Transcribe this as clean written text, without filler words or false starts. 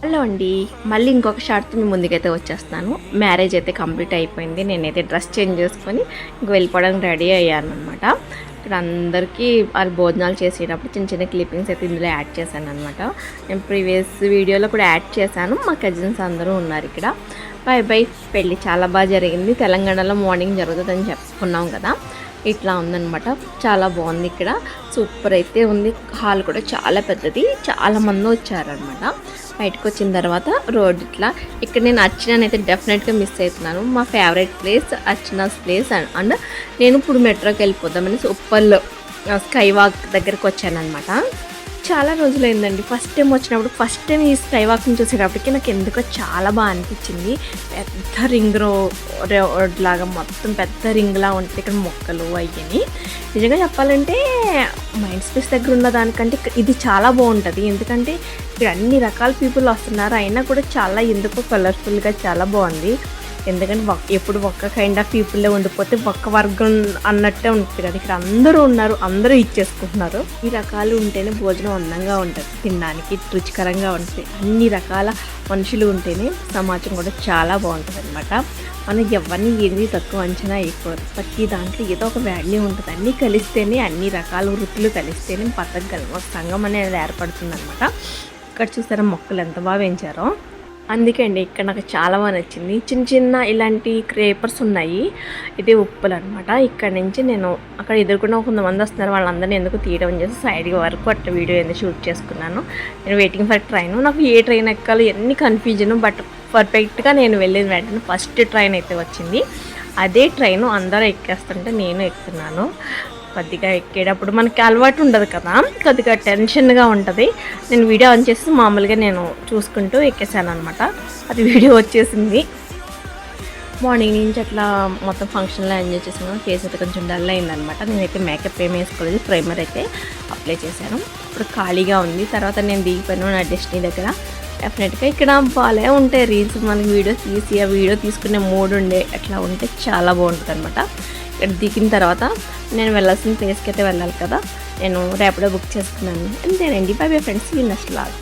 Hello అండి. మళ్ళీ ఇంకొక షార్ట్‌తో మీ ముందుకైతే వచ్చేస్తున్నాను. మ్యారేజ్ అయితే కంప్లీట్ అయిపోయింది. నేనైతే డ్రెస్ చేంజ్ చేసుకొని ఇంక వెళ్ళిపోవడానికి రెడీ అయ్యాననమాట. ఇక్కడ అందరికీ వాళ్ళు భోజనాలు చేసేటప్పుడు చిన్న చిన్న క్లిప్పింగ్స్ అయితే ఇందులో యాడ్ చేశాననమాట. నేను ప్రీవియస్ వీడియోలో కూడా యాడ్ చేశాను. మా కజిన్స్ అందరూ ఉన్నారు ఇక్కడ. బై బై పెళ్ళి చాలా బాగా జరిగింది. తెలంగాణలో మార్నింగ్ జరుగుతుందని చెప్పుకున్నాం కదా, ఇట్లా ఉందన్నమాట. చాలా బాగుంది. ఇక్కడ సూపర్ అయితే ఉంది. హాల్ కూడా చాలా పెద్దది, చాలామంది వచ్చారనమాట. బయటకు వచ్చిన తర్వాత రోడ్ ఇట్లా ఇక్కడ నేను అర్చనని అయితే డెఫినెట్గా మిస్ అవుతున్నాను. మా favourite place Archana's place. And నేను ఇప్పుడు మెట్రోకి వెళ్ళిపోదామని ఉప్పల్లో స్కై వాక్ దగ్గరకు వచ్చానమాట. చాలా రోజులైందండి ఫస్ట్ టైం వచ్చినప్పుడు. ఫస్ట్ టైం ఈ స్కై వాక్ని చూసేటప్పటికి నాకు ఎందుకో చాలా బాగా అనిపించింది. పెద్ద రింగ్ రోడ్ లాగా మొత్తం పెద్ద రింగ్లా ఉంటుంది. ఇక్కడ మొక్కలు అయ్యని నిజంగా చెప్పాలంటే మైండ్ స్పేస్ దగ్గర ఉన్న దానికంటే ఇది చాలా బాగుంటుంది. ఎందుకంటే ఇక్కడ అన్ని రకాల పీపుల్ వస్తున్నారు, అయినా కూడా చాలా ఎందుకో కలర్ఫుల్గా చాలా బాగుంది. ఎందుకంటే ఎప్పుడు ఒక్క కైండ్ ఆఫ్ పీపుల్లే ఉండిపోతే ఒక్క వర్గం అన్నట్టే ఉంటుంది కదా. ఇక్కడ అందరూ ఉన్నారు, అందరూ ఇచ్చేసుకుంటున్నారు. ఈ రకాలు ఉంటేనే భోజనం అందంగా ఉంటుంది, తినడానికి రుచికరంగా ఉంటుంది. అన్ని రకాల మనుషులు ఉంటేనే సమాజం కూడా చాలా బాగుంటుంది అనమాట. మనం ఎవరిని ఏది తక్కువ అంచనా అయిపోరు. ప్రతి దాంట్లో ఏదో ఒక వాల్యూ ఉంటుంది. అన్నీ కలిస్తేనే, అన్ని రకాల వృత్తులు కలిస్తేనే బతకగలం. ఒక సంఘం అనేది ఏర్పడుతుంది అనమాట. ఇక్కడ చూసారా మొక్కలు ఎంత బాగా పెంచారో. అందుకే అండి ఇక్కడ నాకు చాలా బాగా నచ్చింది. చిన్న చిన్న ఇలాంటి క్రేపర్స్ ఉన్నాయి. ఇది ఉప్పులు అనమాట. ఇక్కడ నుంచి నేను అక్కడ ఎదుర్కొన్న కొంతమంది వస్తున్నారు, వాళ్ళందరినీ ఎందుకు తీయడం చేసి సైడ్గా వరకు అట్లా వీడియో ఎందుకు షూట్ చేసుకున్నాను. నేను వెయిటింగ్ ఫర్ ట్రైన్. నాకు ఏ ట్రైన్ ఎక్కాలో ఎన్ని కన్ఫ్యూజను, బట్ పర్ఫెక్ట్గా నేను వెళ్ళిన వెంటనే ఫస్ట్ ట్రైన్ అయితే వచ్చింది. అదే ట్రైను అందరూ ఎక్కేస్తుంటే నేను ఎక్కుతున్నాను. కొద్దిగా ఎక్కేటప్పుడు మనకి అలవాటు ఉండదు కదా, కొద్దిగా టెన్షన్గా ఉంటుంది. నేను వీడియో ఆన్ చేసి మామూలుగా నేను చూసుకుంటూ ఎక్కేసాను అనమాట. అది వీడియో వచ్చేసింది. మార్నింగ్ నుంచి అట్లా మొత్తం ఫంక్షన్లో ఎంజాయ్ చేసాను. ఫేస్ అయితే కొంచెం డల్ అయిందనమాట. నేనైతే మేకప్ ఏం వేసుకోలేదు, ప్రైమర్ అయితే అప్లై చేశాను. ఇప్పుడు ఖాళీగా ఉంది. తర్వాత నేను దిగిపోయాను నా డెస్టినీ దగ్గర. డెఫినెట్గా ఇక్కడ బాగా ఉంటాయి రీల్స్, మనకి వీడియో తీసి ఆ వీడియో తీసుకునే మూడ్ ఉండే అట్లా ఉంటే చాలా బాగుంటుంది అనమాట. ఇక్కడ దిగిన తర్వాత నేను వెళ్ళాల్సిన ప్లేస్కి అయితే వెళ్ళాలి కదా, నేను రేపడే బుక్ చేసుకున్నాను. అంతేనండి. బై బై ఫ్రెండ్స్, ఈ నెక్స్ట్ లాగ్.